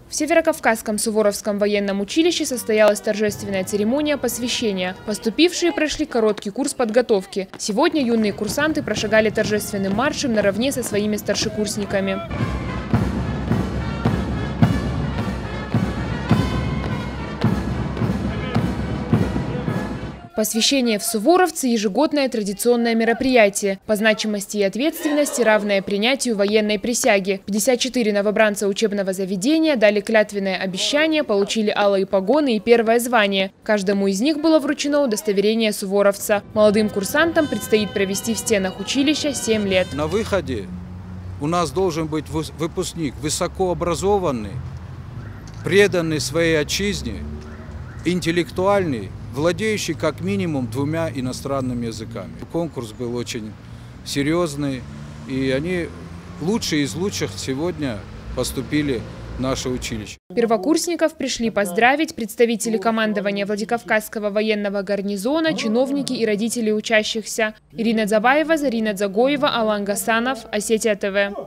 В Северокавказском Суворовском военном училище состоялась торжественная церемония посвящения. Поступившие прошли короткий курс подготовки. Сегодня юные курсанты прошагали торжественным маршем наравне со своими старшекурсниками. Посвящение в Суворовцы – ежегодное традиционное мероприятие. По значимости и ответственности равное принятию военной присяги. 54 новобранца учебного заведения дали клятвенное обещание, получили алые погоны и первое звание. Каждому из них было вручено удостоверение суворовца. Молодым курсантам предстоит провести в стенах училища 7 лет. На выходе у нас должен быть выпускник высокообразованный, преданный своей отчизне, интеллектуальный, владеющий как минимум 2 иностранными языками. Конкурс был очень серьезный, и они лучшие из лучших сегодня поступили в наше училище. Первокурсников пришли поздравить представители командования Владикавказского военного гарнизона, чиновники и родители учащихся. Ирина Дзабаева, Зарина Дзагоева, Алан Гасанов, Осетия ТВ.